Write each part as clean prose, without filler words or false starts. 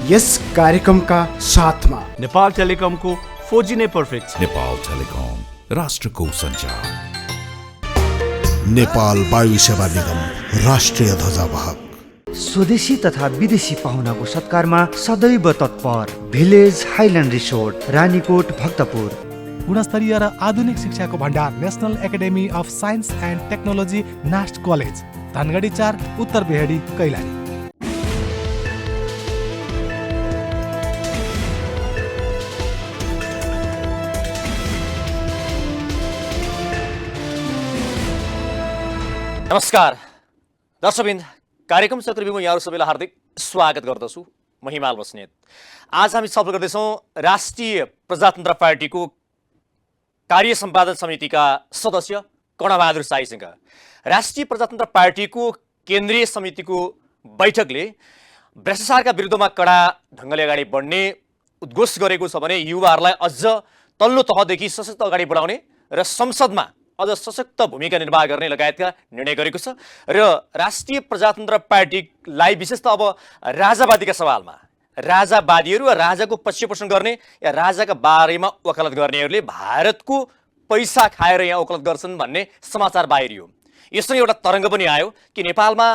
यस कार्यक्रमका साथमा नेपाल टेलिकमको 4G नै पर्फेक्ट छ। नेपाल टेलिकम, राष्ट्रको सञ्चार। नेपाल वायु सेवा निगम, राष्ट्रिय ध्वजावाहक। स्वदेशी तथा विदेशी पाहुनाको सत्कारमा सदैव तत्पर village highland resort, Ranikot, Bhaktapur. गुणस्तरीय र आधुनिक शिक्षाको भण्डार national academy of science and technology, NAST college, Dhangadhi 4, उत्तर बेहडी, कैलाली। नमस्कार दर्शकवृन्द, कार्यक्रम चक्रव्यूहमा यहाँहरू सबैलाई हार्दिक स्वागत गर्दछु। म हिमाल बस्नेत। आज हामी छलफल गर्दैछौँ राष्ट्रिय प्रजातन्त्र पार्टीको कार्य सम्पादन समितिका सदस्य कर्णबहादुर शाहीसँग। राष्ट्रिय प्रजातन्त्र पार्टीको केन्द्रीय समितिको बैठकले भ्रष्टाचारका विरुद्धमा कडा ढङ्गले अगाडि बढ्ने उद्घोष गरेको छ भने युवाहरूलाई अझ तल्लो तहदेखि सशक्त अगाडि बढाउने र संसदमा अझ सशक्त भूमिका निर्वाह गर्ने लगायतका निर्णय गरेको छ। र राष्ट्रिय प्रजातन्त्र पार्टीलाई विशेष त अब राजावादीका सवालमा राजावादीहरू वा राजाको पक्षपोषण गर्ने या राजाका बारेमा वकालत गर्नेहरूले भारतको पैसा खाएर यहाँ वकालत गर्छन् भन्ने समाचार बाहिरियो। यस्तो एउटा तरङ्ग पनि आयो कि नेपालमा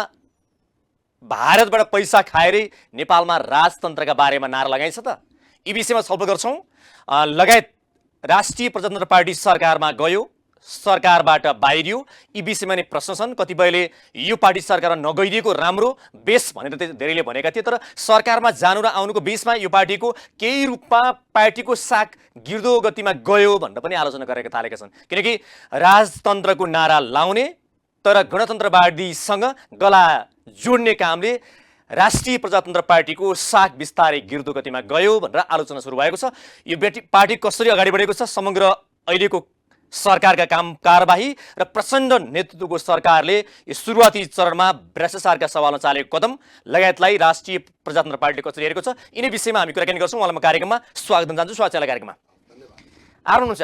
भारतबाट पैसा खाएरै नेपालमा राजतन्त्रका बारेमा नारा लगाइन्छ त। यी विषयमा छलफल गर्छौँ। लगायत राष्ट्रिय प्रजातन्त्र पार्टी सरकारमा गयो, सरकारबाट बाहिरियो, यी विषयमा नै प्रश्न छन्। कतिपयले यो पार्टी सरकारमा नगइदिएको राम्रो बेस भनेर धेरैले भनेका थिए, तर सरकारमा जानु र आउनुको बिचमा यो पार्टीको केही रूपमा पार्टीको साख गिर्दो गतिमा गयो भनेर पनि आलोचना गरेका थालेका छन्। किनकि राजतन्त्रको नारा लाउने तर गणतन्त्रवादीसँग गला जोड्ने कामले राष्ट्रिय प्रजातन्त्र पार्टीको साख बिस्तारै गिर्दो गतिमा गयो भनेर आलोचना सुरु भएको छ। यो पार्टी कसरी अगाडि बढेको छ, समग्र अहिलेको सरकारका काम कारबाही र प्रचण्ड नेतृत्वको सरकारले यो सुरुवाती चरणमा भ्रष्टाचारका सवालमा चालेको कदम लगायतलाई राष्ट्रिय प्रजातन्त्र पार्टीले कसरी हेरेको छ, यिनै विषयमा हामी कुराकानी गर्छौँ। उहाँलाई म कार्यक्रममा स्वागत चाहन्छु। स्वागत छ कार्यक्रममा। आउनुहुन्छ।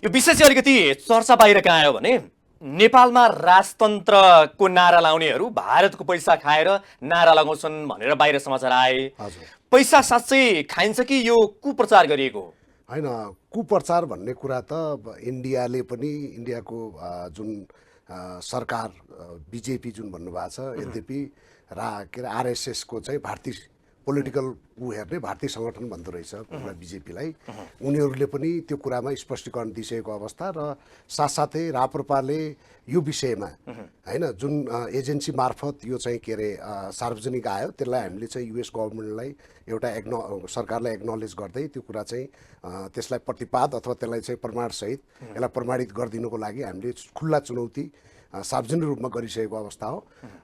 यो विषय चाहिँ अलिकति चर्चा बाहिर कहाँ आयो भने नेपालमा राजतन्त्रको नारा लाउनेहरू भारतको पैसा खाएर नारा लगाउँछन् भनेर बाहिर समाचार आए। पैसा साँच्चै खाइन्छ कि यो कुप्रचार गरिएको हो? होइन, कुप्रचार भन्ने कुरा त इन्डियाले पनि, इन्डियाको जुन सरकार बिजेपी जुन भन्नुभएको छ, यद्यपि के अरे आरएसएसको चाहिँ भारतीय पोलिटिकल हेर्ने भारतीय सङ्गठन भन्दो रहेछ पुरा बिजेपीलाई, उनीहरूले पनि त्यो कुरामा स्पष्टीकरण दिइसकेको अवस्था र साथसाथै राप्रपाले यो विषयमा होइन जुन एजेन्सी मार्फत यो चाहिँ के अरे सार्वजनिक आयो, त्यसलाई हामीले चाहिँ युएस गभर्मेन्टलाई एउटा सरकारलाई एक्नोलेज गर्दै त्यो कुरा चाहिँ त्यसलाई प्रतिपाद अथवा त्यसलाई चाहिँ प्रमाणसहित यसलाई प्रमाणित गरिदिनुको लागि हामीले खुल्ला चुनौती सार्वजनिक रूपमा गरिसकेको अवस्था हो।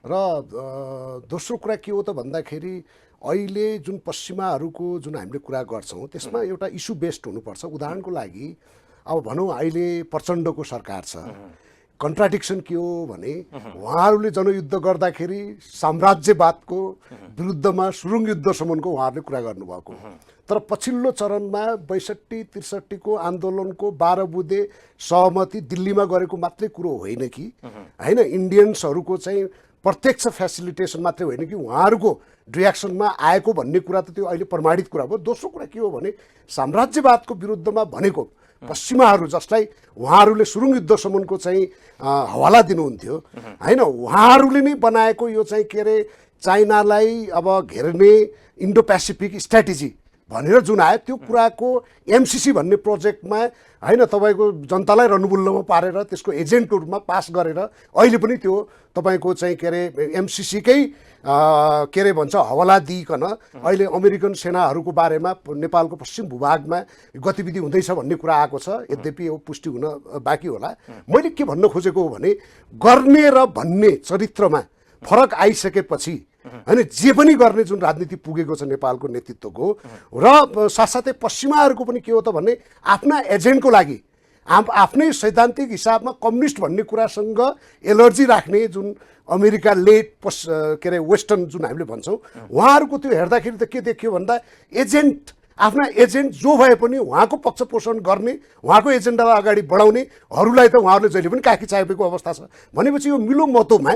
र दोस्रो कुरा के हो त भन्दाखेरि अहिले जुन पश्चिमाहरूको जुन हामीले कुरा गर्छौँ त्यसमा एउटा इस्यु बेस्ड हुनुपर्छ। उदाहरणको लागि अब भनौँ अहिले प्रचण्डको सरकार छ, कन्ट्राडिक्सन के हो भने उहाँहरूले जनयुद्ध गर्दाखेरि साम्राज्यवादको विरुद्धमा सुरुङ युद्धसम्मको उहाँहरूले कुरा गर्नुभएको, तर पछिल्लो चरणमा 62-63को आन्दोलनको 12 बुँदे सहमति दिल्लीमा गरेको मात्रै कुरो होइन कि होइन, इन्डियन्सहरूको चाहिँ प्रत्यक्ष फेसिलिटेसन मात्रै होइन कि उहाँहरूको रियाक्सनमा आएको भन्ने कुरा त त्यो अहिले प्रमाणित कुरा भयो। दोस्रो कुरा के हो भने साम्राज्यवादको विरुद्धमा भनेको पश्चिमाहरू जसलाई उहाँहरूले सुरुङ युद्धसम्मको चाहिँ हवाला दिनुहुन्थ्यो होइन, उहाँहरूले नै बनाएको यो चाहिँ के अरे चाइनालाई अब घेर्ने इन्डो पेसिफिक स्ट्राटेजी भनेर जुन आयो, त्यो कुराको एमसिसी भन्ने प्रोजेक्टमा होइन तपाईँको जनतालाई रनुबुल्लोमा पारेर त्यसको एजेन्टको रूपमा पास गरेर अहिले पनि त्यो तपाईँको चाहिँ के अरे एमसिसीकै के अरे भन्छ हवाला दिइकन अहिले अमेरिकन सेनाहरूको बारेमा नेपालको पश्चिम भूभागमा गतिविधि हुँदैछ भन्ने कुरा आएको छ। यद्यपि यो पुष्टि हुन बाँकी होला। मैले के भन्न खोजेको हो भने गर्ने र भन्ने चरित्रमा फरक आइसकेपछि होइन जे पनि गर्ने जुन राजनीति पुगेको छ नेपालको नेतृत्वको र साथसाथै पश्चिमाहरूको पनि के हो त भन्ने आफ्ना एजेन्टको लागि आफ्नै सैद्धान्तिक हिसाबमा कम्युनिस्ट भन्ने कुरासँग एलर्जी राख्ने जुन अमेरिका लेट के अरे वेस्टर्न जुन हामीले भन्छौँ उहाँहरूको त्यो हेर्दाखेरि त के देखियो भन्दा एजेन्ट आफ्ना एजेन्ट जो भए पनि उहाँको पक्ष पोषण गर्ने, उहाँको एजेन्डालाई अगाडि बढाउनेहरूलाई त उहाँहरूले जहिले पनि काखी चापेको अवस्था छ। भनेपछि यो मिलो मतोमा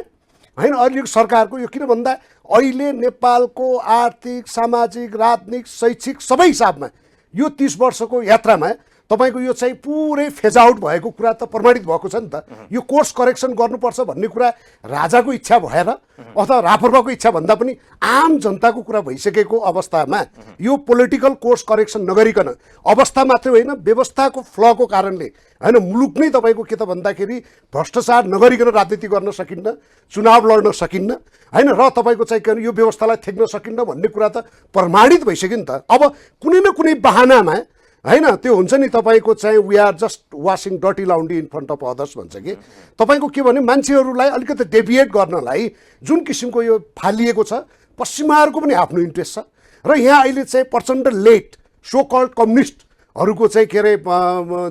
होइन अहिलेको सरकारको यो किन भन्दा अहिले नेपालको आर्थिक सामाजिक राजनीतिक शैक्षिक सबै हिसाबमा यो 30 वर्षको यात्रामा तपाईँको यो चाहिँ पुरै फेज आउट भएको कुरा त प्रमाणित भएको छ नि त। यो कोर्स करेक्सन गर्नुपर्छ भन्ने कुरा राजाको इच्छा भएर अथवा राप्रपाको इच्छा भन्दा पनि आम जनताको कुरा भइसकेको अवस्थामा यो पोलिटिकल कोर्स करेक्सन नगरिकन अवस्था मात्रै होइन व्यवस्थाको फ्लको कारणले होइन मुलुक नै तपाईँको के त भन्दाखेरि भ्रष्टाचार नगरिकन राजनीति गर्न सकिन्न, चुनाव लड्न सकिन्न होइन र तपाईँको चाहिँ यो व्यवस्थालाई थेक्न सकिन्न भन्ने कुरा त प्रमाणित भइसक्यो नि त। अब कुनै न कुनै बहानामा होइन त्यो हुन्छ नि तपाईँको चाहिँ we are just washing dirty laundry in front of others भन्छ कि तपाईँको के भने मान्छेहरूलाई अलिकति डेभिएट गर्नलाई जुन किसिमको यो फालिएको छ पश्चिमाहरूको पनि आफ्नो इन्ट्रेस्ट छ र यहाँ अहिले चाहिँ प्रचण्ड लेट सो कल्ड कम्युनिस्टहरूको चाहिँ के अरे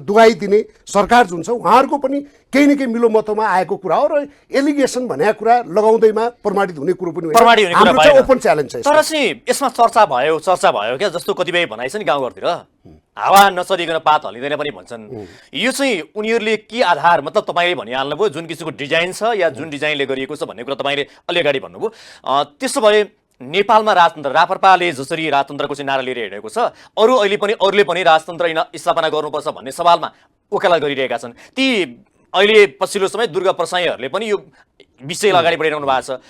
दुहाई दिने सरकार जुन छ उहाँहरूको पनि केही न केही मिलोमतोमा आएको कुरा हो र एलिगेसन भनेको कुरा लगाउँदैमा प्रमाणित हुने कुरो पनि होइन। ओपन च्यालेन्ज छ। तर चाहिँ यसमा चर्चा भयो क्या, जस्तो कतिपय भनाइ छ नि गाउँघरतिर हावा नचलिकन पात हल्लिँदैन पनि भन्छन्। यो चाहिँ उनीहरूले के आधार मतलब तपाईँले भनिहाल्नुभयो जुन किसिमको डिजाइन छ या जुन डिजाइनले गरिएको छ भन्ने कुरा तपाईँले अलि अगाडि भन्नुभयो। त्यसो भए नेपालमा राजतन्त्र राप्रपाले जसरी राजतन्त्रको चाहिँ नारा लिएर हिँडेको छ अरूले पनि राजतन्त्र स्थापना गर्नुपर्छ भन्ने सवालमा वकालत गरिरहेका छन्। ती अहिले पछिल्लो समय दुर्गा प्रसाईहरूले पनि यो विषय अगाडि बढाइरहनु भएको छ।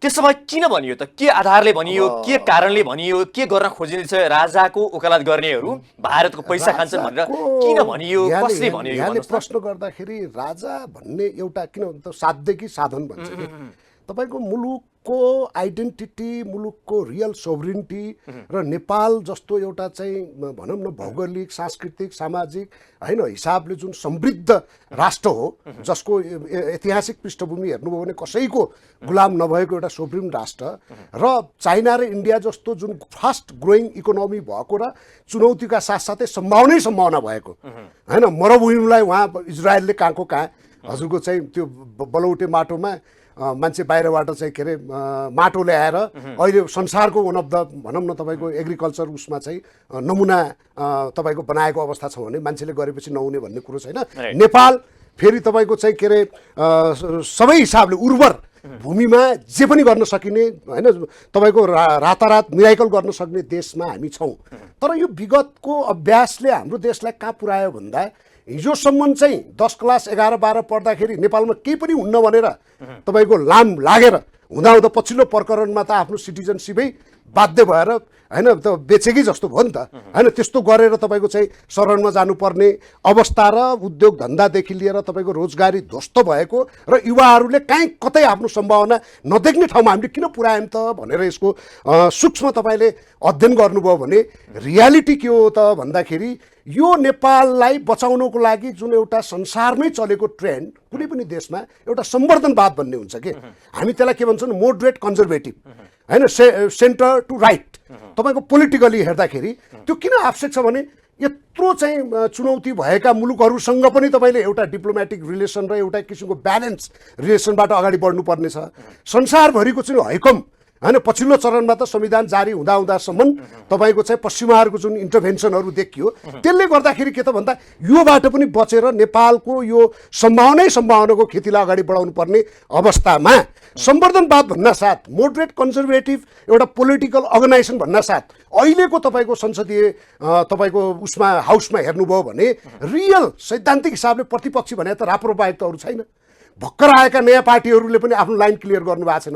त्यसो भए किन भनियो त? के आधारले भनियो, के कारणले भनियो, के गर्न खोजिन्छ? राजाको वकालत गर्नेहरू भारतको पैसा खान्छन् भनेर किन भनियो, कसले भन्यो? यहाँले प्रश्न गर्दाखेरि राजा भन्ने एउटा किन भन्छ साध्य कि साधन भन्छ कि तपाईँको मुलुकको आइडेन्टिटी, मुलुकको रियल सोभरिनिटी र नेपाल जस्तो एउटा चाहिँ भनौँ न भौगोलिक सांस्कृतिक सामाजिक होइन हिसाबले जुन समृद्ध राष्ट्र हो जसको ऐतिहासिक पृष्ठभूमि हेर्नुभयो भने कसैको गुलाम नभएको एउटा सोभरिन राष्ट्र र चाइना र इन्डिया जस्तो जुन फास्ट ग्रोइङ इकोनोमी भएको र चुनौतीका साथसाथै सम्भावना भएको होइन मरुभूमिलाई उहाँ इजरायलले कहाँको कहाँ हजुरको चाहिँ त्यो बलौटे माटोमा मान्छे बाहिरबाट चाहिँ के अरे माटो ल्याएर अहिले संसारको वान अफ द भनौँ न तपाईँको एग्रिकल्चर उसमा चाहिँ नमुना तपाईँको बनाएको अवस्था छ भने मान्छेले गरेपछि नहुने भन्ने कुरो छैन। नेपाल फेरि तपाईँको चाहिँ के अरे सबै हिसाबले उर्वर भूमिमा जे पनि गर्न सकिने होइन तपाईँको रातारात मिराइकल गर्न सक्ने देशमा हामी छौँ। तर यो विगतको अभ्यासले हाम्रो देशलाई कहाँ पुर्यायो भन्दा हिजोसम्म चाहिँ 10 क्लास 11 12 पढ्दाखेरि नेपालमा केही पनि हुन्न भनेर तपाईँको लाम लागेर हुँदाहुँदा पछिल्लो प्रकरणमा त आफ्नो सिटिजनसिपै बाध्य भएर होइन त बेचेकै जस्तो भयो नि त होइन। त्यस्तो गरेर तपाईँको चाहिँ शरणमा जानुपर्ने अवस्था र उद्योग धन्दादेखि लिएर तपाईँको रोजगारी ध्वस्त भएको र युवाहरूले कहीँ कतै आफ्नो सम्भावना नदेख्ने ठाउँमा हामीले किन पुर्यायौँ त भनेर यसको सूक्ष्म तपाईँले अध्ययन गर्नुभयो भने रियालिटी के हो त भन्दाखेरि यो नेपाललाई बचाउनको लागि जुन एउटा संसारमै चलेको ट्रेन्ड कुनै पनि देशमा एउटा सम्वर्धनवाद भन्ने हुन्छ कि हामी त्यसलाई के भन्छौँ मोडरेट कन्जर्भेटिभ होइन सेन्टर टु राइट तपाईँको पोलिटिकली हेर्दाखेरि त्यो किन आवश्यक छ भने यत्रो चाहिँ चुनौती भएका मुलुकहरूसँग पनि तपाईँले एउटा डिप्लोमेटिक रिलेसन र एउटा किसिमको ब्यालेन्स रिलेसनबाट अगाडि बढ्नुपर्ने छ। संसारभरिको चाहिँ हैकम होइन पछिल्लो चरणमा त संविधान जारी हुँदासम्म तपाईँको चाहिँ पश्चिमाहरूको जुन इन्टरभेन्सनहरू देखियो त्यसले गर्दाखेरि के त भन्दा योबाट पनि बचेर नेपालको यो सम्भावनाको खेतीलाई अगाडि बढाउनु पर्ने अवस्थामा सम्वर्धनवाद भन्न साथ मोडरेट कन्जर्भेटिभ एउटा पोलिटिकल अर्गनाइजेसन भन्न साथ अहिलेको तपाईँको संसदीय तपाईँको उसमा हाउसमा हेर्नुभयो भने रियल सैद्धान्तिक हिसाबले प्रतिपक्षी भने त राप्रपा त अरू छैन। भर्खर आएका नयाँ पार्टीहरूले पनि आफ्नो लाइन क्लियर गर्नु भएको छैन।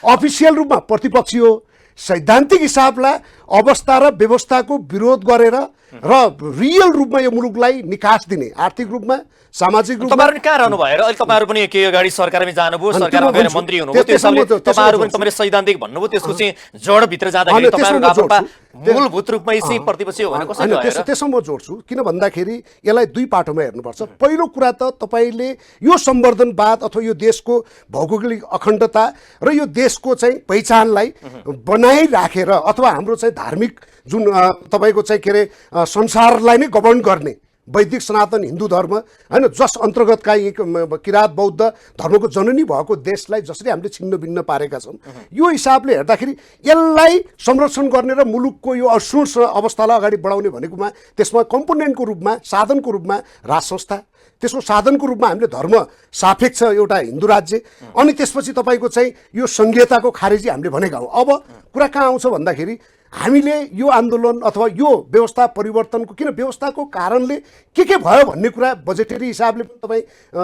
अफिसियल रूपमा प्रतिपक्षी हो। सैद्धान्तिक हिसाबलाई अवस्था र व्यवस्थाको विरोध गरेर र रियल रूपमा यो मुलुकलाई निकास दिने आर्थिक रूपमा सामाजिक रूपमा तपाईहरु कहाँ रहनु भयो र अहिले तपाईहरु पनि के अगाडि सरकारमै जानुभयो, सरकारमा गएर मन्त्री हुनुभयो, त्यसले तपाईहरु पनि तपाईले सैद्धान्तिक भन्नुभयो, त्यसको चाहिँ जड भित्र जाँदाखेरि तपाईहरु राप्रपा मूलभूत रूपमा यसै प्रतिपक्षी हो भने कसरी भयो? त्यसमा म जोड्छु किन भन्दाखेरि यसलाई दुई पाटोमा हेर्नुपर्छ। पहिलो कुरा त तपाईले यो सम्वर्धनवाद अथवा यो देशको भौगोलिक अखण्डता र यो देशको चाहिँ पहिचानलाई बनाइराखेर अथवा हाम्रो चाहिँ धार्मिक जुन तपाईको चाहिँ के अरे संसारलाई नै गभर्न गर्ने वैदिक सनातन हिन्दू धर्म होइन, जस अन्तर्गतका यी किराँत बौद्ध धर्मको जननी भएको देशलाई जसरी हामीले छिन्न भिन्न पारेका छौँ, यो हिसाबले हेर्दाखेरि यसलाई संरक्षण गर्ने र मुलुकको यो अक्षुण्ण अवस्थालाई अगाडि बढाउने भनेकोमा त्यसमा कम्पोनेन्टको रूपमा, साधनको रूपमा राज संस्था, त्यसको साधनको रूपमा हामीले धर्म सापेक्ष एउटा हिन्दू राज्य, अनि त्यसपछि तपाईँको चाहिँ यो संघीयताको खारेजी हामीले भनेका हौँ। अब कुरा कहाँ आउँछ भन्दाखेरि हामीले यो आन्दोलन अथवा यो व्यवस्था परिवर्तनको किन व्यवस्थाको कारणले के भयो भन्ने कुरा बजेटरी हिसाबले पनि तपाईँ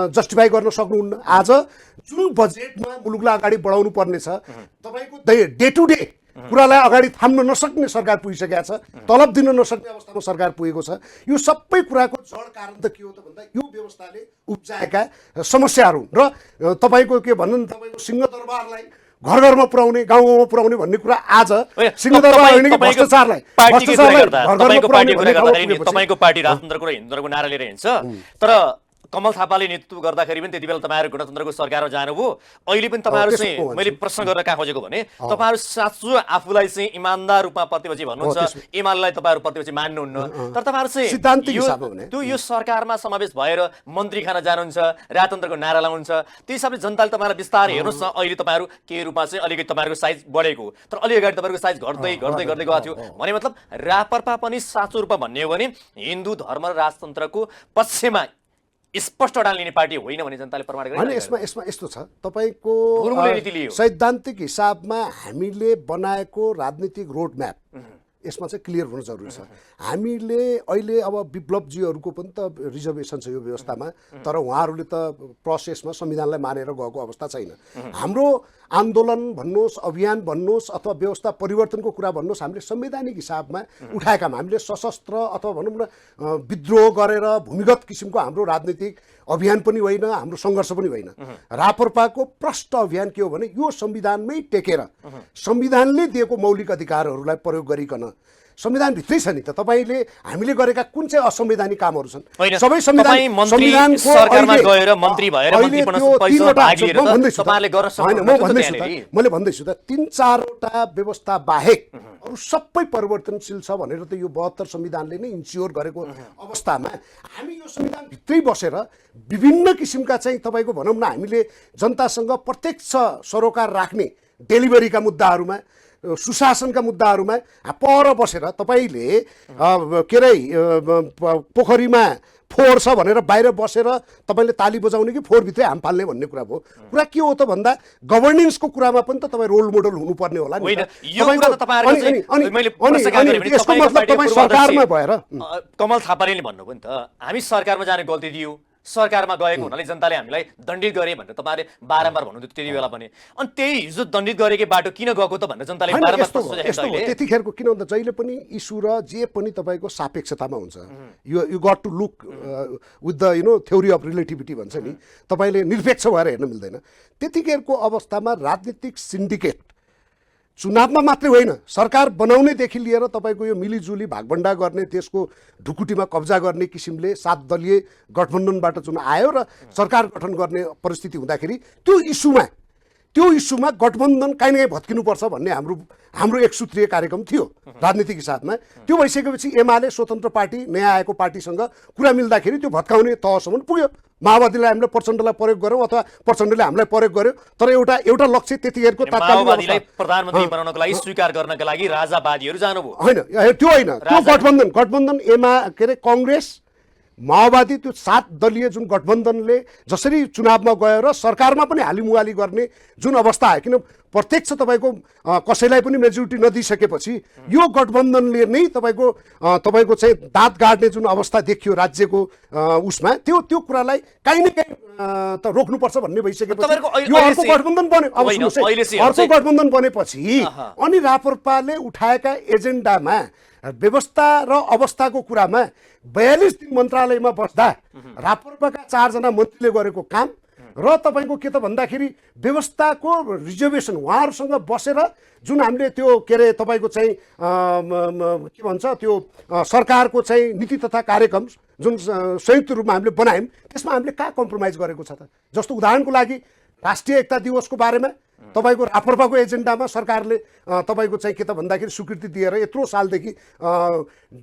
जस्टिफाई गर्न सक्नुहुन्न। आज जुन बजेटमा मुलुकलाई अगाडि बढाउनु पर्ने छ, तपाईँको डे टु डे कुरालाई अगाडि थाम्न नसक्ने सरकार पुगिसकेको छ, तलब दिन नसक्ने अवस्थामा सरकार पुगेको छ। यो सबै कुराको जड कारण त के हो त भन्दा यो व्यवस्थाले उब्जाएका समस्याहरू र तपाईँको के भन्नु न, तपाईँको सिंहदरबारलाई घर घरमा पुर्याउने, गाउँ गाउँमा पुर्याउने भन्ने कुरा आज सिंहदरबार होइन कि भ्रष्टाचारलाई तपाईँको पार्टी राजतन्त्रको र हिन्दूको नारा लिएर हिँड्छ, तर कमल थापाले नेतृत्व गर्दाखेरि पनि त्यति बेला तपाईँहरू गणतन्त्रको सरकारमा जानुभयो। अहिले पनि तपाईँहरू चाहिँ मैले प्रश्न गर्न कहाँ खोजेको भने तपाईँहरू साँचो आफूलाई चाहिँ इमान्दार रूपमा प्रतिपक्षी भन्नुहुन्छ, एमालेलाई तपाईँहरू प्रतिपक्षी मान्नुहुन्न, तर तपाईँहरू चाहिँ त्यो यो सरकारमा समावेश भएर मन्त्री खान जानुहुन्छ, राजतन्त्रको नारा लाउनुहुन्छ, त्यही हिसाबले जनताले तपाईँलाई बिस्तारै हेर्नुहोस् न, अहिले तपाईँहरू केही रूपमा चाहिँ अलिकति तपाईँहरूको साइज बढेको, तर अलि अगाडि तपाईँहरूको साइज घट्दै घट्दै घट्दै गएको थियो भने मतलब रापरपा पनि साँचो रूपमा भन्ने हो भने हिन्दू धर्म र राजतन्त्रको पक्षमा स्पष्ट अडान लिने पार्टी होइन भने जनताले प्रमाण गरे। होइन, यसमा यस्तो छ, तपाईँको सैद्धान्तिक हिसाबमा हामीले बनाएको राजनीतिक रोड म्याप यसमा चाहिँ क्लियर हुनु जरुरी छ। हामीले अहिले अब विप्लवजीहरूको पनि त रिजर्भेसन छ यो व्यवस्थामा, तर उहाँहरूले त प्रोसेसमा संविधानलाई मानेर गएको अवस्था छैन। हाम्रो आन्दोलन भन्नुहोस्, अभियान भन्नुहोस् अथवा व्यवस्था परिवर्तनको कुरा भन्नुहोस्, हामीले संवैधानिक हिसाबमा उठाएका हामीले सशस्त्र अथवा भनौँ न विद्रोह गरेर भूमिगत किसिमको हाम्रो राजनीतिक अभियान पनि होइन, हाम्रो सङ्घर्ष पनि होइन। राप्रपाको प्रष्ट अभियान के हो भने यो संविधानमै टेकेर संविधानले दिएको मौलिक अधिकारहरूलाई प्रयोग गरिकन, संविधानभित्रै छ नि त तपाईँले हामीले गरेका कुन चाहिँ असंवैधानिक कामहरू छन् सबै संविधानको सरकारमा गएर मन्त्री भएर मन्त्री बन्न पैसा भाग लिएर तपाईहरुले गर्न सक्नुहुन्छ। मैले भन्दैछु त 3-4वटा व्यवस्था बाहेक अरु सबै परिवर्तनशील छ भनेर त यो 72 संविधानले नै इन्स्योर गरेको अवस्थामा हामी यो संविधान भित्रै बसेर विभिन्न किसिमका चाहिँ तपाईको भनौं न हामीले जनतासँग प्रत्यक्ष सरोकार राख्ने डेलिभरीका मुद्दाहरुमा सुशासनका मुद्दाहरुमा पर बसेर तपाईले के रे पोखरीमा फोहोर छ भनेर बाहिर बसेर तपाईले ताली बजाउने कि फोहोर भित्रै हाम फाल्ने भन्ने कुरा भयो। कुरा के हो त भन्दा गभर्नेन्सको कुरामा पनि त तपाई रोल मोडल हुनुपर्ने होला नि। यो कुरा त तपाईहरुको चाहिँ मैले प्रश्न गरे भने यसको मतलब तपाई सरकारमा भएर कमल थापाले भन्नु पनि त हामी सरकारमा जाने गल्ती दियौ, सरकारमा गएको हुनाले जनताले हामीलाई दण्डित गरे भनेर तपाईहरुले बारम्बार भन्नुहुन्थ्यो त्यति बेला पनि। अनि त्यही हिजो दण्डित गरेकै बाटो किन गएको त भनेर जनताले बारम्बार प्रश्न सोधेको छ। त्यतिखेरको किन भन्दा जहिले पनि इस्यु र जे पनि तपाईको सापेक्षतामा हुन्छ। You got to look with the theory of relativity भन्छ नि, तपाईले निरपेक्ष भएर हेर्न मिल्दैन। त्यतिखेरको अवस्थामा राजनीतिक सिन्डिकेट चुनावमा मात्रै होइन सरकार बनाउनेदेखि लिएर तपाईको यो मिलिजुली भागभण्डा गर्ने त्यसको ढुकुटीमा कब्जा गर्ने किसिमले 7 दलीय गठबन्धनबाट जुन आयो र सरकार गठन गर्ने परिस्थिति हुँदाखेरि त्यो इस्युमा गठबन्धन काहीँ न काहीँ भत्किनुपर्छ भन्ने हाम्रो एक सूत्रीय कार्यक्रम थियो राजनीतिक हिसाबमा। त्यो भइसकेपछि एमाले स्वतन्त्र पार्टी नयाँ आएको पार्टीसँग कुरा मिल्दाखेरि त्यो भत्काउने तहसम्म पुग्यो। माओवादीलाई हामीले प्रचण्डलाई प्रयोग गर्यौं अथवा प्रचण्डले हामीलाई प्रयोग गर्यो, तर एउटा लक्ष्य त्यतिखेरको तात्कालिक प्रधानमन्त्री बनाउनको लागि स्वीकार गर्नका लागि राजावादीहरू जानुभयो। होइन त्यो होइन, त्यो गठबन्धन के रे कांग्रेस माओवादी त्यो 7 दलीय जुन गठबन्धनले जसरी चुनावमा गयो र सरकारमा पनि हालिमुहाली गर्ने जुन अवस्था आयो, किन प्रत्यक्ष तपाईको कसैलाई पनि मेजोरिटी नदिइसकेपछि यो गठबन्धनले नै तपाईको चाहिँ दाँत गाड्ने जुन अवस्था देखियो राज्यको उसमा त्यो कुरालाई काहीँ न काहीँ त रोक्नुपर्छ भन्ने भइसकेपछि यो अर्को गठबन्धन बन्यो। अब सुन्नुहोस्, अर्को गठबन्धन बनेपछि अनि राप्रपाले उठाएका एजेन्डामा व्यवस्था र अवस्थाको कुरामा 42 दिन मन्त्रालयमा बस्दा राप्रपाका 4 जना मन्त्रीले गरेको काम र तपाईको के त भन्दाखेरि व्यवस्थाको रिजर्भेसन उहाँहरुसँग बसेर जुन हामीले त्यो के रे तपाईको चाहिँ के भन्छ त्यो सरकारको चाहिँ नीति तथा कार्यक्रम जुन संयुक्त रूपमा हामीले बनायौं त्यसमा हामीले कहाँ कम्प्रोमाइज गरेको छ त। जस्तो उदाहरणको लागि राष्ट्रिय एकता दिवसको बारेमा तपाईँको राप्रपाको एजेन्डामा सरकारले तपाईँको चाहिँ के त भन्दाखेरि स्वीकृति दिएर यत्रो सालदेखि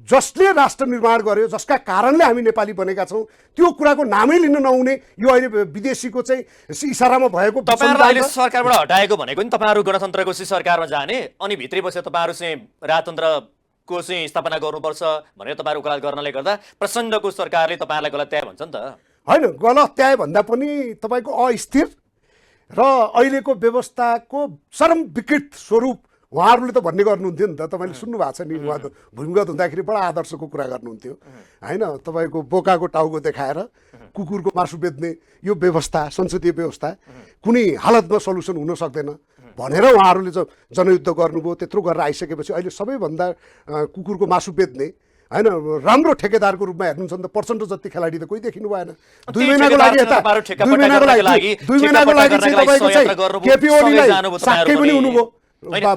जसले राष्ट्र निर्माण गर्यो, जसका कारणले हामी नेपाली बनेका छौँ, त्यो कुराको नामै लिन नहुने यो अहिले विदेशीको चाहिँ इसारामा भएको तपाईँहरूलाई अहिले सरकारबाट हटाएको भनेको नि तपाईँहरू गणतन्त्रको चाहिँ सरकारमा जाने अनि भित्रै बसेर तपाईँहरू चाहिँ राजतन्त्रको चाहिँ स्थापना गर्नुपर्छ भनेर तपाईँहरू गलत गर्नाले गर्दा प्रचण्डको सरकारले तपाईँहरूलाई गलत त्याए भन्छ नि त। होइन, गलत त्याए भन्दा पनि तपाईँको अस्थिर र अहिलेको व्यवस्थाको चरम विकृत स्वरूप उहाँहरूले त भन्ने गर्नुहुन्थ्यो नि त। तपाईँले सुन्नु भएको छ नि, उहाँ त भूमिगत हुँदाखेरि बडा आदर्शको कुरा गर्नुहुन्थ्यो होइन। तपाईँको बोकाको टाउको देखाएर कुकुरको मासु बेच्ने यो व्यवस्था, संसदीय व्यवस्था कुनै हालतमा सल्युसन हुन सक्दैन भनेर उहाँहरूले जनयुद्ध गर्नुभयो। त्यत्रो गरेर आइसकेपछि अहिले सबैभन्दा कुकुरको मासु बेच्ने होइन राम्रो ठेकेदारको रूपमा हेर्नुहुन्छ भने त प्रचण्ड जति खेलाडी त कोही देखिनु भएन। 2 महिनाको लागि यता 2 महिनाको लागि चाहिँ तपाईँको चाहिँ केपी ओलीलाई साक्कै पनि हुनुभयो,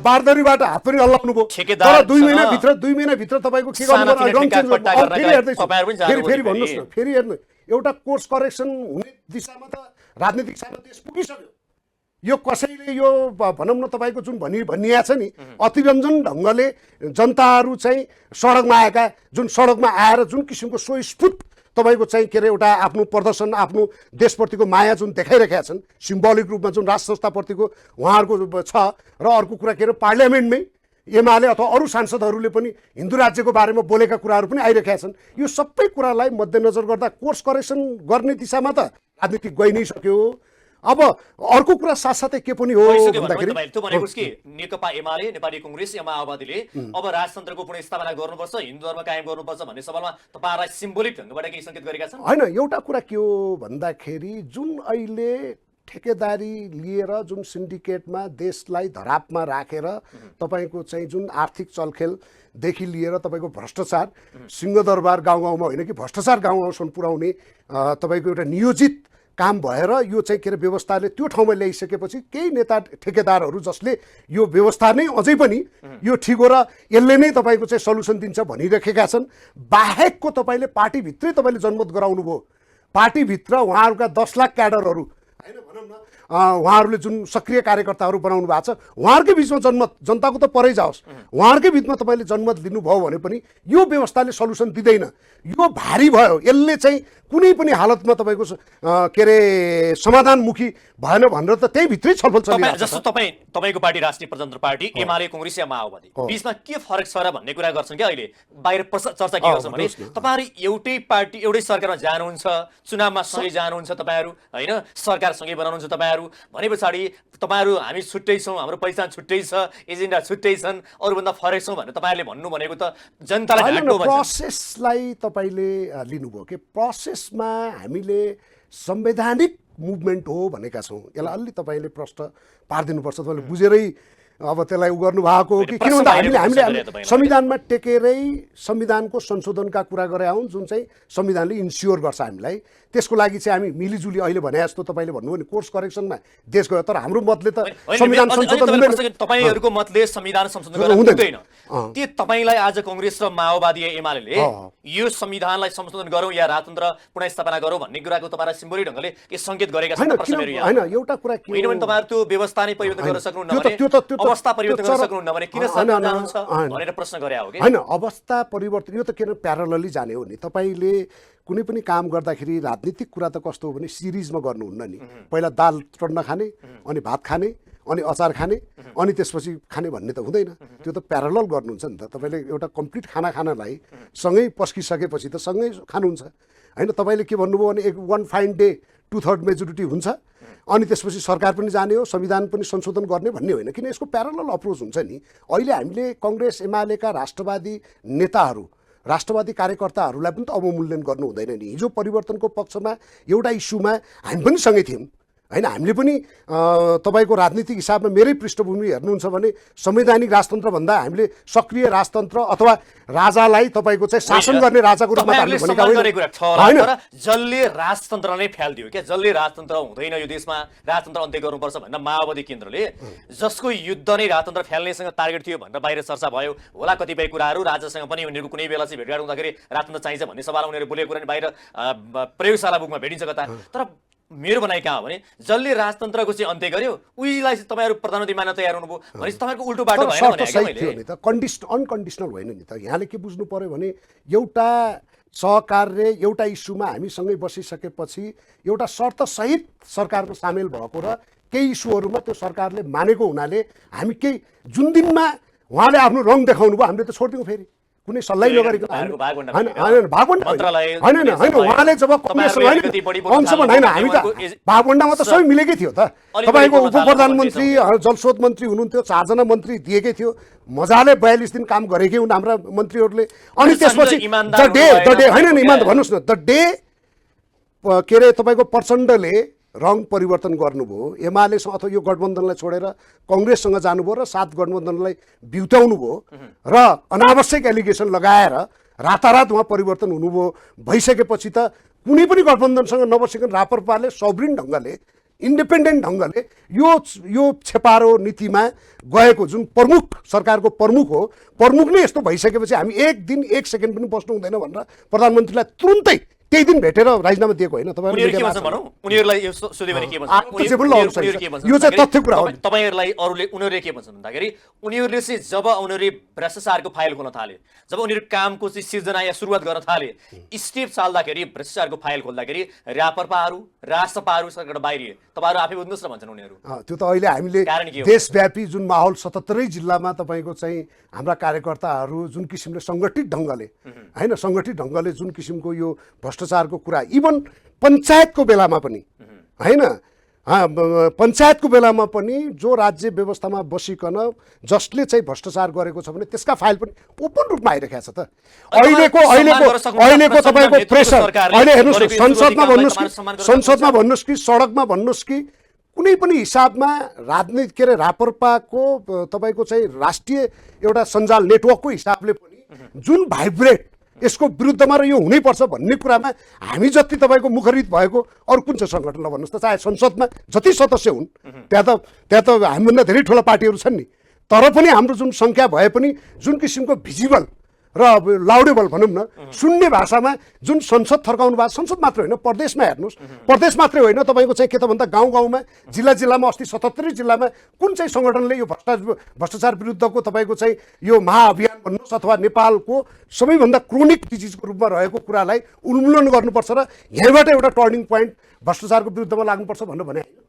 बारदरीबाट हात पनि हल्लाउनु भयो। तर 2 महिनाभित्र तपाईँको के गर्नु, फेरि भन्नुहोस् न, फेरि हेर्नु एउटा कोर्स करेक्सन हुने दिशामा त राजनीतिक सानो देश पुगिसक्यो। यो कसैले यो भनौँ न तपाईँको जुन भनिया छ नि अतिरञ्जन ढङ्गले जनताहरू चाहिँ सडकमा आएका, जुन सडकमा आएर जुन किसिमको स्वस्फूर्त तपाईँको चाहिँ के अरे एउटा आफ्नो प्रदर्शन, आफ्नो देशप्रतिको माया जुन देखाइरहेका छन् सिम्बोलिक रूपमा, जुन राष्ट्र संस्थाप्रतिको उहाँहरूको छ। र अर्को कुरा के अरे पार्लियामेन्टमै एमाले अथवा अरू सांसदहरूले पनि हिन्दू राज्यको बारेमा बोलेका कुराहरू पनि आइरहेका छन्। यो सबै कुरालाई मध्यनजर गर्दा कोर्स करेक्सन गर्ने दिशामा त राजनीति गइ नै सक्यो। अब अर्को कुरा साथसाथै के पनि हो भन्दाखेरि त्यो भनेको कि नेकपा एमाले, नेपाली कांग्रेस या माओवादीले अब राजतन्त्रको पुनर्स्थापना गर्नुपर्छ, हिन्दू धर्म कायम गर्नुपर्छ भन्ने सवालमा तपाईँहरूलाई सिम्बोलिक ढङ्गबाट केही सङ्केत गरेका छन्? होइन, एउटा कुरा के हो भन्दाखेरि जुन अहिले ठेकेदारी लिएर जुन सिन्डिकेटमा देशलाई धरापमा राखेर तपाईँको चाहिँ जुन आर्थिक चलखेलदेखि लिएर तपाईँको भ्रष्टाचार, सिंहदरबार गाउँ गाउँमा होइन कि भ्रष्टाचार गाउँ गाउँसम्म पुर्याउने तपाईँको एउटा नियोजित काम भएर यो चाहिँ के अरे व्यवस्थाले त्यो ठाउँमा ल्याइसकेपछि केही नेता ठेकेदारहरू जसले यो व्यवस्था नै अझै पनि यो ठिक हो र यसले नै तपाईँको चाहिँ सल्युसन दिन्छ भनिरहेका छन्। बाहेकको तपाईँले पार्टीभित्रै तपाईँले जनमत गराउनु भयो, पार्टीभित्र उहाँहरूका 10 लाख क्याडरहरू होइन भनौँ न उहाँहरूले जुन सक्रिय कार्यकर्ताहरू बनाउनु भएको छ उहाँहरूकै बिचमा जनमत, जनताको त परै जाओस्, उहाँहरूकै बिचमा तपाईँले जनमत लिनुभयो भने पनि यो व्यवस्थाले सल्युसन दिँदैन। यो भारी भयो, यसले चाहिँ कुनै पनि हालतमा तपाईँको के अरे समाधानमुखी भएन भनेर त त्यही भित्रै छलफल चलिरहेको छ। जस्तो तपाईँको पार्टी राष्ट्रिय प्रजातन्त्र पार्टी, एमाले, कांग्रेस या माओवादी बीचमा के फरक छ र भन्ने कुरा गर्छन् क्या अहिले बाहिर चर्चा के गर्छन् भने तपाईँहरू एउटै पार्टी एउटै सरकारमा जानुहुन्छ, चुनावमा सँगै जानुहुन्छ तपाईँहरू होइन, सरकार सँगै बनाउनुहुन्छ तपाईँहरू भने पछाडि तपाईँहरू हामी छुट्टै छौँ, हाम्रो पहिचान छुट्टै छ, एजेन्डा छुट्टै छन्, अरूभन्दा फरक छौँ भनेर तपाईँहरूले भन्नु भनेको त जनतालाई ढाँट्नु भन्छ। प्रोसेसलाई तपाईँले लिनुभयो कि प्रोसेसमा हामीले संवैधानिक मुभमेन्ट हो भनेका छौँ, यसलाई अलि तपाईँले प्रश्न पारिदिनुपर्छ। तपाईँले बुझेरै अब त्यसलाई उ गर्नु भएको हो कि किन भन्दा हामीले संविधानमा टेकेरै संविधानको संशोधनका कुरा गरे हौँ जुन चाहिँ संविधानले इन्स्योर गर्छ हामीलाई। त्यसको लागि चाहिँ हामी मिलिजुली अहिले भने जस्तो तपाईँले भन्नुभयो नि कोर्स करेक्सनमा देश गयो, तर हाम्रो मतले त संविधान संशोधन हुँदैन। तपाईँहरूको मतले संविधान संशोधन गर्न हुँदैन। के तपाईँलाई आज कांग्रेस र माओवादी या एमाले यो संविधानलाई संशोधन गरौँ या राजतन्त्र पुनर्स्थापना गरौँ भन्ने कुराको तपाईँलाई सिम्बोलिक ढङ्गले के सङ्केत गरेका छन्? होइन, एउटा कुरा के होइन भने तपाईँहरू त्यो व्यवस्था नै परिवर्तन गर्न सक्नुहुन्न भने, अवस्था परिवर्तन गर्न सक्नुहुन्न भने किन सरकार जानुहुन्छ भनेर प्रश्न गरे हो कि? होइन, अवस्था परिवर्तन यो त किन प्यारलली जाने हो नि। तपाईँले कुनै पनि काम गर्दाखेरि राजनीतिक कुरा त कस्तो हो भने सिरिजमा गर्नुहुन्न नि। पहिला दाल टन्न खाने, अनि भात खाने, अनि अचार खाने, अनि त्यसपछि खाने भन्ने त हुँदैन। त्यो त प्यारलल गर्नुहुन्छ नि त। तपाईँले एउटा कम्प्लिट खाना खानलाई सँगै पस्किसकेपछि त सँगै खानुहुन्छ होइन। तपाईँले के भन्नुभयो भने एक 1 फाइन डे 2/3 मेजोरिटी हुन्छ अनि त्यसपछि सरकार पनि जाने हो, संविधान पनि संशोधन गर्ने भन्ने होइन। किन यसको प्यारलल अप्रोच हुन्छ नि। अहिले हामीले कांग्रेस एमालेका राष्ट्रवादी नेताहरू, राष्ट्रवादी कार्यकर्ताहरूलाई पनि त अवमूल्यन गर्नु हुँदैन नि। हिजो परिवर्तनको पक्षमा एउटा इस्युमा हामी पनि सँगै थियौँ होइन। हामीले पनि तपाईँको राजनीतिक हिसाबमा मेरै पृष्ठभूमि हेर्नुहुन्छ भने संवैधानिक राजतन्त्र भन्दा हामीले सक्रिय राजतन्त्र अथवा राजालाई तपाईँको चाहिँ शासन गर्ने राजाको रूपमा होइन। जसले राजतन्त्र नै फ्यालिदियो क्या, जसले राजतन्त्र हुँदैन यो देशमा, राजतन्त्र अन्त्य गर्नुपर्छ भनेर माओवादी केन्द्रले, जसको युद्ध नै राजतन्त्र फ्याल्नेसँग टार्गेट थियो भनेर बाहिर चर्चा भयो होला। कतिपय कुराहरू राजासँग पनि उनीहरूको कुनै बेला चाहिँ भेटघाट हुँदाखेरि राजतन्त्र चाहिन्छ भन्ने सवाल उनीहरू बोलेको कुरा नि बाहिर प्रयोगशाला बुकमा भेटिन्छ कता। तर मेरो भनाइ कहाँ हो भने जसले राजतन्त्रको चाहिँ अन्त्य गर्यो उहीलाई चाहिँ तपाईँहरू प्रधानमन्त्री मान्न तयार हुनुभयो भनेपछि तपाईँहरूको उल्टो बाटो भएन शर्त भने सही थियो नि त, अनकन्डिसनल होइन नि त। यहाँले के बुझ्नु पर्यो भने एउटा सहकार्य एउटा इस्युमा हामीसँगै बसिसकेपछि एउटा शर्तसहित सरकारमा सामेल भएको र केही इस्युहरूमा त्यो सरकारले मानेको हुनाले हामी केही जुन दिनमा उहाँले आफ्नो रङ देखाउनु भयो हामीले त छोडिदिउँ, फेरि कुनै सल्लाह नगरिकन उहाँले जब भागभण्डामा त सबै मिलेकै थियो त। तपाईँको उप प्रधानमन्त्री जलस्रोत मन्त्री हुनुहुन्थ्यो, 4 जना मन्त्री दिएकै थियो, मजाले 42 दिन काम गरेकै हुन् हाम्रा मन्त्रीहरूले। अनि त्यसपछि द डे होइन नि, इमान भन्नुहोस् न, द डे के अरे तपाईँको प्रचण्डले रङ परिवर्तन गर्नुभयो, एमालेसँग अथवा यो गठबन्धनलाई छोडेर कङ्ग्रेससँग जानुभयो र 7 गठबन्धनलाई बिउताउनु भयो र अनावश्यक एलिगेसन लगाएर रातारात उहाँ परिवर्तन हुनुभयो। भइसकेपछि त कुनै पनि गठबन्धनसँग नबसिकन राप्रपाले सौभ्रिन ढङ्गले इन्डिपेन्डेन्ट ढङ्गले यो छेपारो नीतिमा गएको जुन प्रमुख सरकारको प्रमुख हो, प्रमुख नै यस्तो भइसकेपछि हामी एक दिन एक सेकेन्ड पनि बस्नु हुँदैन भनेर प्रधानमन्त्रीलाई तुरुन्तै त्यही दिन भेटेर राजीनामा दिएको होइन। उनीहरूलाई यो चाहिँ तथ्य कुरा हो। तपाईँहरूलाई अरूले उनीहरूले के भन्छन् भन्दाखेरि उनीहरूले चाहिँ जब उनीहरूले भ्रष्टाचारको फाइल खोल्न थाले, जब उनीहरू कामको चाहिँ सिर्जना या सुरुवात गर्न थाले, स्टेप चाल्दाखेरि भ्रष्टाचारको फाइल खोल्दाखेरि राप्रपाहरू राजसपाहरूबाट बाहिरिए। तपाईँहरू आफै बुझ्नुहोस् न भन्छन् उनीहरू। त्यो त अहिले हामीले देशव्यापी जुन माहौल 77 जिल्लामा तपाईँको चाहिँ हाम्रा कार्यकर्ताहरू जुन किसिमले सङ्गठित ढङ्गले होइन सङ्गठित ढङ्गले जुन किसिमको यो भ्रष्टाचारको कुरा इभन पञ्चायतको बेलामा पनि होइन पञ्चायतको बेलामा पनि जो राज्य व्यवस्थामा बसिकन जसले चाहिँ भ्रष्टाचार गरेको छ भने त्यसका फाइल पनि ओपन रूपमा आइरहेको छ त। अहिलेको तपाईँको प्रेसर अहिले हेर्नुहोस्, संसदमा भन्नुहोस् कि सडकमा भन्नुहोस् कि कुनै पनि हिसाबमा राजनीति के अरे राप्रपाको तपाईँको चाहिँ राष्ट्रिय एउटा सञ्जाल नेटवर्कको हिसाबले पनि जुन भाइब्रेट यसको विरुद्धमा र यो हुनैपर्छ भन्ने कुरामा हामी जति तपाईँको मुखरित भएको अरू कुन चाहिँ सङ्गठनलाई भन्नुहोस् त, चाहे संसदमा जति सदस्य हुन् त्यहाँ त हामीभन्दा धेरै ठुला पार्टीहरू छन् नि, तर पनि हाम्रो जुन सङ्ख्या भए पनि जुन किसिमको भिजिबल र लाउडेबल भनौँ न सुन्ने भाषामा जुन संसद थर्काउनु भएको, संसद मात्र होइन प्रदेशमा हेर्नुहोस्, प्रदेश मात्रै होइन तपाईँको चाहिँ के त भन्दा गाउँ गाउँमा जिल्ला जिल्लामा अस्ति 77 जिल्लामा कुन चाहिँ सङ्गठनले यो भ्रष्टाचार विरुद्धको तपाईँको चाहिँ यो महाअभियान भन्नुहोस् अथवा नेपालको सबैभन्दा क्रोनिक डिजिजको रूपमा रहेको कुरालाई उन्मूलन गर्नुपर्छ र यहीँबाट एउटा टर्निङ पोइन्ट भ्रष्टाचारको विरुद्धमा लाग्नुपर्छ भन्नु भने होइन।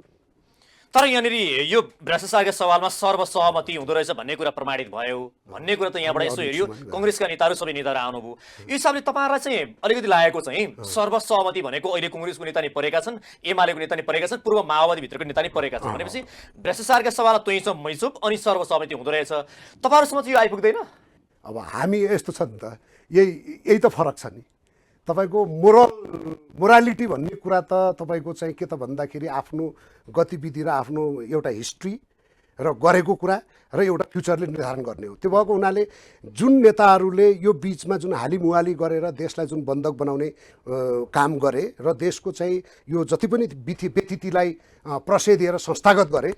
तर यहाँनिर यो भ्रष्टाचारका सवालमा सर्वसहमति हुँदो रहेछ भन्ने कुरा प्रमाणित भयो भन्ने कुरा त यहाँबाट यसो हेऱ्यो, कङ्ग्रेसका नेताहरू सबै नेताहरू आउनुभयो। यो हिसाबले तपाईँहरूलाई चाहिँ अलिकति लागेको चाहिँ सर्वसहमति भनेको अहिले कङ्ग्रेसको नेता नै परेका छन्, एमालेको नेता नै परेका छन्, पूर्व माओवादीभित्रको नेता नै परेका छन् भनेपछि भ्रष्टाचारका सवाल तैँचो मैचुप अनि सर्वसहमति हुँदो रहेछ, तपाईँहरूसम्म चाहिँ यो आइपुग्दैन? अब हामी यस्तो छ नि त, यही त फरक छ नि। तपाईँको मोरालिटी भन्ने कुरा त तपाईँको चाहिँ के त भन्दाखेरि आफ्नो गतिविधि र आफ्नो एउटा हिस्ट्री र गरेको कुरा र एउटा फ्युचरले निर्धारण गर्ने हो। त्यो भएको हुनाले जुन नेताहरूले यो बिचमा जुन हालिमुहाली गरेर देशलाई जुन बन्धक बनाउने काम गरे र देशको चाहिँ यो जति पनि व्यतिथिलाई प्रशय दिएर संस्थागत गरे,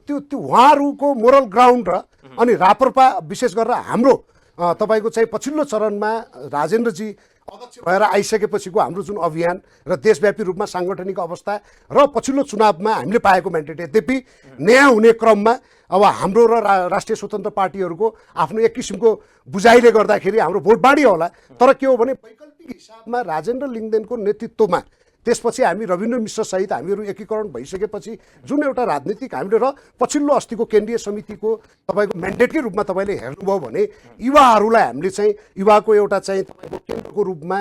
त्यो उहाँहरूको मोरल ग्राउन्ड र अनि राप्रपा विशेष गरेर हाम्रो तपाईँको चाहिँ पछिल्लो चरणमा राजेन्द्रजी अध्यक्ष भएर आइसकेपछिको हाम्रो जुन अभियान र देशव्यापी रूपमा साङ्गठनिक अवस्था र पछिल्लो चुनावमा हामीले पाएको म्यान्डेट, यद्यपि नयाँ हुने क्रममा अब हाम्रो र राष्ट्रिय स्वतन्त्र पार्टीहरूको आफ्नो एक किसिमको बुझाइले गर्दाखेरि हाम्रो भोट बाढी होला। तर के हो भने वैकल्पिक हिसाबमा राजेन्द्र लिङ्गदेनको नेतृत्वमा त्यसपछि हामी रविन्द्र मिश्र सहित हामीहरू एकीकरण भइसकेपछि जुन एउटा राजनीतिक हामीले र पछिल्लो अस्तिको केन्द्रीय समितिको तपाईँको म्यान्डेटकै रूपमा तपाईँले हेर्नुभयो भने युवाहरूलाई हामीले चाहिँ युवाको एउटा चाहिँ तपाईँको केन्द्रको रूपमा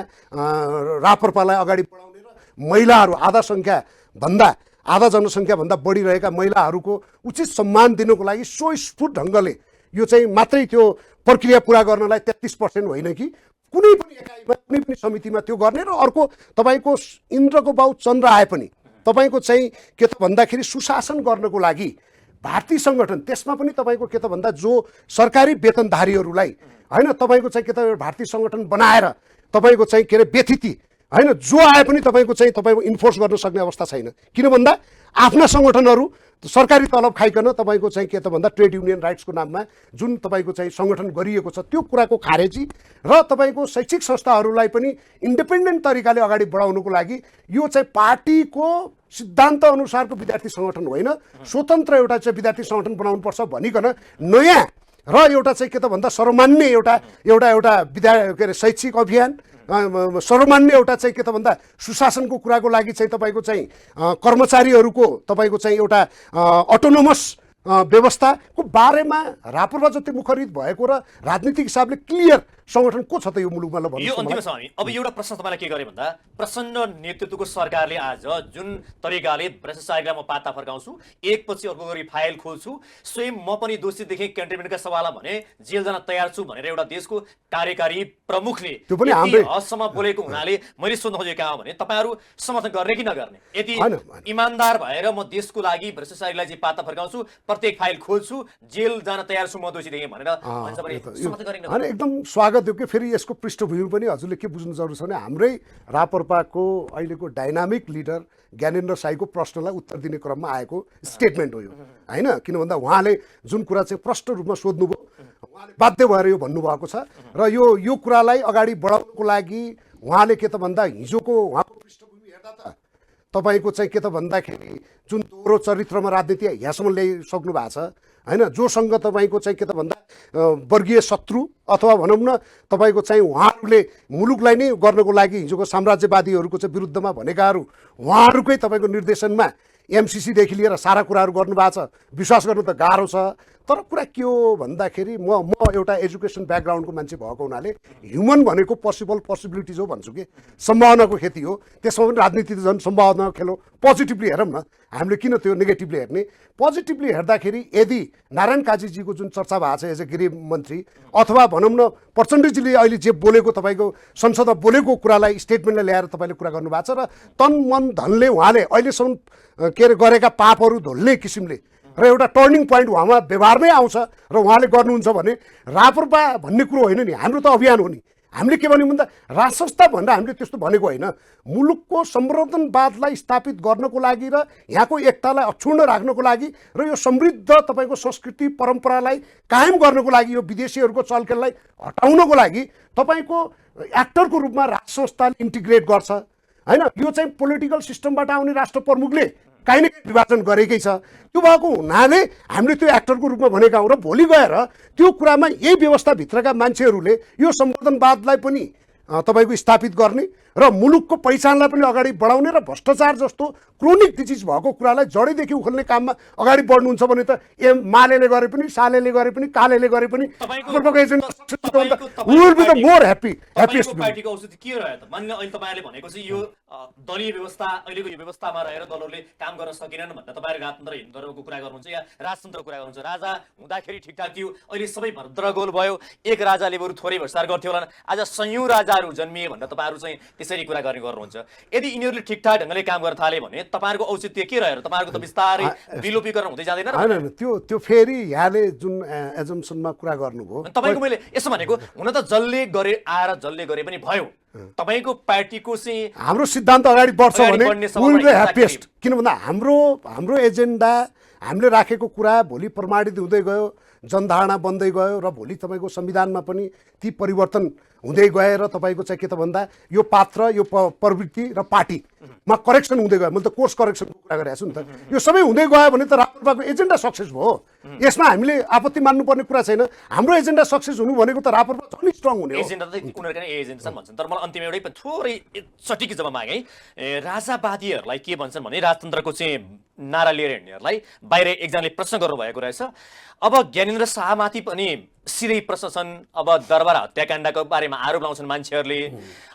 राप्रपालाई अगाडि बढाउने र महिलाहरू आधा जनसङ्ख्याभन्दा बढी रहेका महिलाहरूको उचित सम्मान दिनको लागि स्वस्फूर्त ढङ्गले यो चाहिँ मात्रै त्यो प्रक्रिया पुरा गर्नलाई 33% होइन कि कुनै पनि एकाइमा कुनै पनि समितिमा त्यो गर्ने र अर्को तपाईँको इन्द्रको बाउ चन्द्र आए पनि तपाईँको चाहिँ के त भन्दाखेरि सुशासन गर्नको लागि भारतीय सङ्गठन त्यसमा पनि तपाईँको के त भन्दा जो सरकारी वेतनधारीहरूलाई होइन तपाईँको चाहिँ के त भारतीय सङ्गठन बनाएर तपाईँको चाहिँ के अरे व्यतिथि होइन जो आए पनि तपाईँको चाहिँ तपाईँको इन्फोर्स गर्न सक्ने अवस्था छैन। किन भन्दा आफ्ना सङ्गठनहरू सरकारी तलब खाइकन तपाईँको चाहिँ के त भन्दा ट्रेड युनियन राइट्सको नाममा जुन तपाईँको चाहिँ सङ्गठन गरिएको छ त्यो कुराको खारेजी र तपाईँको शैक्षिक संस्थाहरूलाई पनि इन्डिपेन्डेन्ट तरिकाले अगाडि बढाउनुको लागि यो चाहिँ पार्टीको सिद्धान्त अनुसारको विद्यार्थी सङ्गठन होइन, स्वतन्त्र एउटा चाहिँ विद्यार्थी सङ्गठन बनाउनुपर्छ भनिकन नयाँ र एउटा चाहिँ के त भन्दा सर्वमान्य एउटा एउटा एउटा के अरे शैक्षिक अभियान, सर्वमान्य एउटा चाहिँ के त भन्दा सुशासनको कुराको लागि चाहिँ तपाईँको चाहिँ कर्मचारीहरूको तपाईँको चाहिँ एउटा अटोनोमस व्यवस्थाको बारेमा राप्रपा जति मुखरित भएको र राजनीतिक हिसाबले क्लियर सङ्गठन को छ त यो मुलुकमा? ल यो अन्तिम भन्नुहोस् छ। हामी अब एउटा प्रश्न तपाईँलाई के गरेँ भन्दा प्रचण्ड नेतृत्वको सरकारले आज जुन तरिकाले भ्रष्टाचारीलाई म पाता फर्काउँछु, एकपछि अर्को गरी फाइल खोल्छु, स्वयं म पनि दोषी देखेँ क्यान्टनमेन्टका सवालमा भने जेल जान तयार छु भनेर एउटा देशको कार्यकारी प्रमुखले त्यो पनि हाम्रै हदसम्म बोलेको हुनाले मैले सोध्न खोजेको कहाँ हो भने तपाईँहरू समर्थन गर्ने कि नगर्ने? यदि होइन। इमान्दार भएर म देशको लागि भ्रष्टाचारीलाई चाहिँ पाता फर्काउँछु, प्रत्येक फाइल खोल्छु, जेल जान तयार छु, म दोषी देखेँ भनेर भन्छ भने समर्थन गर्ने? होइन, एकदम स्वागत हो कि फेरि यसको पृष्ठभूमि पनि हजुरले के बुझ्नु जरुरी छ भने हाम्रै राप्रपाको अहिलेको डाइनामिक लिडर ज्ञानेन्द्र साईको प्रश्नलाई उत्तर दिने क्रममा आएको स्टेटमेन्ट हो यो, होइन? किन भन्दा उहाँले जुन कुरा चाहिँ प्रष्ट रूपमा सोध्नुभयो, उहाँले बाध्य भएर यो भन्नुभएको छ र यो कुरालाई अगाडि बढाउनको लागि उहाँले के त भन्दा हिजोको उहाँको पृष्ठभूमि हेर्दा त तपाईँको चाहिँ के त भन्दाखेरि जुन दोहोरो चरित्रमा राजनीति यहाँसम्म ल्याइसक्नु भएको छ, होइन? जोसँग तपाईँको चाहिँ के त भन्दा वर्गीय शत्रु अथवा भनौँ न तपाईँको चाहिँ उहाँहरूले मुलुकलाई नै गर्नको लागि हिजोको साम्राज्यवादीहरूको चाहिँ विरुद्धमा भनेकाहरू उहाँहरूकै तपाईँको निर्देशनमा एमसिसीदेखि लिएर सारा कुराहरू गर्नुभएको छ। विश्वास गर्नु त गाह्रो छ। तर कुरा के हो भन्दाखेरि म एउटा एजुकेसन ब्याकग्राउन्डको मान्छे भएको हुनाले ह्युमन भनेको पोसिबिलिटिज हो भन्छु कि सम्भावनाको खेती हो। त्यसमा पनि राजनीति त झन् सम्भावना खेलो। पोजिटिभली हेरौँ न, हामीले किन त्यो नेगेटिभली हेर्ने? पोजिटिभली हेर्दाखेरि यदि नारायण काजीजीको जुन चर्चा भएको छ एज ए गृह मन्त्री अथवा भनौँ न प्रचण्डजीले अहिले जे बोलेको तपाईँको संसदमा बोलेको कुरालाई स्टेटमेन्टलाई ल्याएर तपाईँले कुरा गर्नुभएको छ र तन मन धनले उहाँले अहिलेसम्म के अरे गरेका पापहरू धोल्ने किसिमले र एउटा टर्निङ पोइन्ट उहाँमा व्यवहारमै आउँछ र उहाँले गर्नुहुन्छ भने राप्रपा भन्ने कुरो होइन नि, हाम्रो त अभियान हो नि। हामीले के भन्यौँ भन्दा राज संस्था भनेर हामीले त्यस्तो भनेको होइन। मुलुकको संवर्धनवादलाई स्थापित गर्नको लागि र यहाँको एकतालाई अक्षुण्ण राख्नको लागि र यो समृद्ध तपाईँको संस्कृति परम्परालाई कायम गर्नको लागि यो विदेशीहरूको चलखेललाई हटाउनको लागि तपाईँको एक्टरको रूपमा राज संस्थाले इन्टिग्रेट गर्छ, होइन? यो चाहिँ पोलिटिकल सिस्टमबाट आउने राष्ट्र प्रमुखले काहीँ न काहीँ विभाजन गरेकै छ। त्यो भएको हुनाले हामीले त्यो एक्टरको रूपमा भनेका हौँ र भोलि गएर त्यो कुरामा यही व्यवस्थाभित्रका मान्छेहरूले यो संवर्धनवादलाई पनि तपाईँको स्थापित गर्ने र मुलुकको पहिचानलाई पनि अगाडि बढाउने र भ्रष्टाचार जस्तो क्रोनिक डिजिज भएको कुरालाई जडैदेखि उखेल्ने काममा अगाडि बढ्नुहुन्छ भने त मालेले गरे पनि सालेले गरे पनि कालेले गरे पनि पार्टीको औषधि के रह्यो त? मान्य अहिले तपाईँहरूले भनेको चाहिँ यो दलीय व्यवस्था अहिलेको यो व्यवस्थामा रहेर दलहरूले काम गर्न सकेनन् भन्दा तपाईँहरू राजतन्त्र हिन्दूहरूको कुरा गर्नुहुन्छ या राजतन्त्रको कुरा गर्नुहुन्छ। राजा हुँदाखेरि ठिकठाक थियो, अहिले सबै भद्रगोल भयो। एक राजाले बरु थोरै भ्रष्टाचार गर्थ्यो होला, आज संयौँ राजाहरू जन्मिए भनेर तपाईँहरू चाहिँ त्यसरी कुरा गर्नुहुन्छ। यदि यिनीहरूले ठिकठाक ढङ्गले काम गर्न थाले भने तपाईँहरूको औचित्य के रहेर? तपाईँहरूको त बिस्तारै विलोपीकरण हुँदै जाँदैन र? होइन, त्यो फेरि यहाँले जुन एजम्सनमा कुरा गर्नुभयो, तपाईँको मैले यसो भनेको हुन त जसले गरे आएर जसले गरे पनि भयो, तपाईँको पार्टीको चाहिँ हाम्रो सिद्धान्त अगाडि बढ्छ भने विल बी ह्यापिएस्ट। किन भन्दा हाम्रो एजेन्डा हामीले राखेको कुरा भोलि प्रमाणित हुँदै गयो, जनधारणा बन्दै गयो र भोलि तपाईँको संविधानमा पनि ती परिवर्तन हुँदै गएर तपाईँको चाहिँ के त भन्दा यो पात्र यो प्रवृत्ति र पार्टीमा करेक्सन हुँदै गयो। मैले त कोर्स करेक्सनको कुरा गरेको छु नि त। यो सबै हुँदै गयो भने त राप्रपाको एजेन्डा सक्सेस भयो। यसमा हामीले आपत्ति मान्नुपर्ने कुरा छैन। हाम्रो एजेन्डा सक्सेस हुनु भनेको त राप्रपा झन् स्ट्रङ हुने हो। एजेन्डा त उनीहरूका एजेन्डा छन् भन्छन्। तर मलाई अन्तिम एउटै थोरै सटिक जवाब मागेँ। राजावादीहरूलाई के भन्छन् भने राजतन्त्रको चाहिँ नारा लिएर हिँड्नेहरूलाई बाहिर एकजनाले प्रश्न गर्नुभएको रहेछ। अब ज्ञानेन्द्र शाहमाथि पनि सिधै प्रश्न छन्। अब दरबार हत्याकाण्डको बारेमा आरोप लाउँछन् मान्छेहरूले।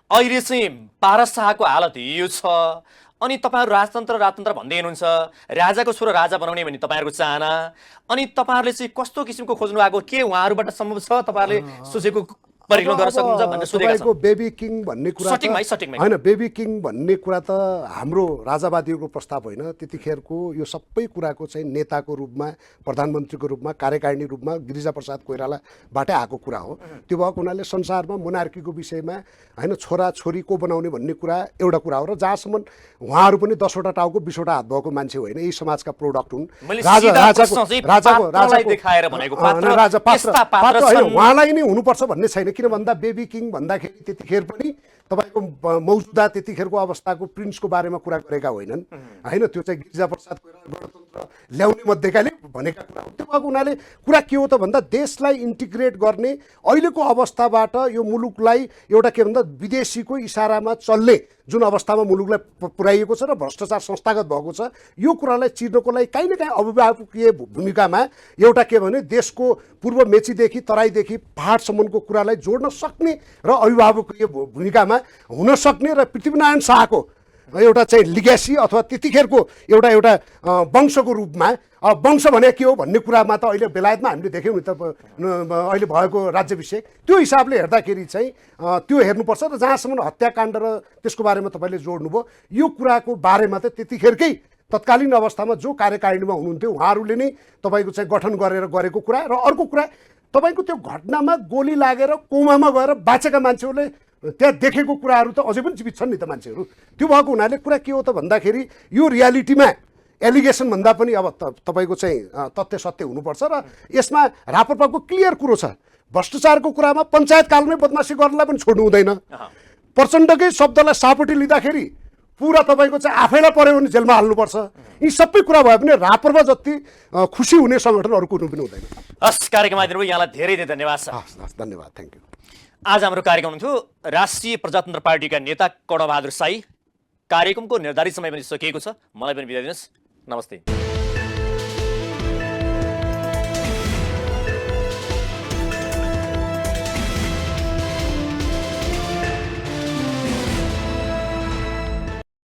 अहिले चाहिँ पारस शाहको हालत यो छ, अनि तपाईँहरू राजतन्त्र भन्दै हुनुहुन्छ, राजाको छोरो राजा बनाउने भन्ने तपाईँहरूको चाहना, अनि तपाईँहरूले चाहिँ कस्तो किसिमको खोज्नु भएको? के उहाँहरूबाट सम्भव छ तपाईँहरूले सोचेको परिकलन गर्न सक्नुहुन्छ भनेर सोधेका तपाईँको छन्। बेबी किङ भन्ने कुरा त- सटिङमै। होइन, बेबी किङ भन्ने कुरा त हाम्रो राजावादीको प्रस्ताव होइन। त्यतिखेरको यो सबै कुराको चाहिँ नेताको रूपमा, प्रधानमन्त्रीको रूपमा, कार्यकारिणी रूपमा गिरिजाप्रसाद कोइरालाबाटै आएको कुरा हो। त्यो भएको हुनाले संसारमा मोनार्कीको विषयमा होइन, छोरा छोरी को बनाउने भन्ने कुरा एउटा कुरा हो। र जहाँसम्म उहाँहरू पनि 10वटा टाउको 20वटा हात भएको मान्छे होइन, यही समाजका प्रोडक्ट हुन्। मैले सिधा प्रश्न चाहिँ पात्रलाई देखाएर भनेको, पात्र राजा यस्ता पात्र होइन, छन्। उहाँलाई नै हुनुपर्छ भन्ने छैन। किन भन्दा बेबी किङ भन्दाखेरि त्यतिखेर पनि तपाईँको मौजुदा त्यतिखेरको अवस्थाको प्रिन्सको बारेमा कुरा गरेका होइनन् होइन। त्यो चाहिँ गिरिजाप्रसाद कोइराला गणतन्त्र ल्याउने मध्येकाले भनेका कुरा हो। त्यो भएको हुनाले कुरा के हो त भन्दा देशलाई इन्टिग्रेट गर्ने अहिलेको अवस्थाबाट यो मुलुकलाई एउटा के भन्दा विदेशीको इसारामा चल्ने जुन अवस्थामा मुलुकलाई पुर्याइएको छ र भ्रष्टाचार संस्थागत भएको छ, यो कुरालाई चिर्नको लागि काहीँ न काहीँ अभिभावकीय भूमिकामा एउटा के भने देशको पूर्व मेचीदेखि तराईदेखि पहाडसम्मको कुरालाई जोड्न सक्ने र अभिभावकीय भूमिकामा हुन सक्ने र पृथ्वीनारायण शाहको एउटा चाहिँ लिग्यासी अथवा त्यतिखेरको एउटा वंशको रूपमा, वंश भने के हो भन्ने कुरामा त अहिले बेलायतमा हामीले देख्यौँ नि त अहिले भएको राज्याभिषेक, त्यो हिसाबले हेर्दाखेरि चाहिँ त्यो हेर्नुपर्छ। र जहाँसम्म हत्याकाण्ड र त्यसको बारेमा तपाईँले जोड्नुभयो, यो कुराको बारेमा त त्यतिखेरकै तत्कालीन अवस्थामा जो कार्यकारिणीमा हुनुहुन्थ्यो उहाँहरूले नै तपाईँको चाहिँ गठन गरेको कुरा। र अर्को कुरा, तपाईँको त्यो घटनामा गोली लागेर कोमामा गएर बाँचेका मान्छेहरूले त्यहाँ देखेको कुराहरू त अझै पनि जीवित छन् नि त मान्छेहरू। त्यो भएको हुनाले कुरा के हो त भन्दाखेरि यो रियालिटीमा एलिगेसन भन्दा पनि अब तपाईँको चाहिँ तथ्य सत्य हुनुपर्छ। र यसमा राप्रपाको क्लियर कुरो छ, भ्रष्टाचारको कुरामा पञ्चायतकालमै बदमासी गर्नलाई पनि छोड्नु हुँदैन। प्रचण्डकै शब्दलाई सापटी लिँदाखेरि पुरा तपाईँको चाहिँ आफैलाई पर्यो भने जेलमा हाल्नुपर्छ। यी सबै कुरा भए पनि राप्रपा जति खुसी हुने सङ्गठन अरू कुनै पनि हुँदैन। हस्, कार्यक्रम आइदिनुभयो, यहाँलाई धेरै धेरै धन्यवाद छ। हस्, धन्यवाद, थ्याङ्क यू। आज हाम्रो कार्यक्रम हुन्थ्यो राष्ट्रिय प्रजातन्त्र पार्टीका नेता कडबहादुर साई। कार्यक्रमको निर्धारित समय पनि सकिएको छ, मलाई पनि बिदा दिनुहोस्। नमस्ते।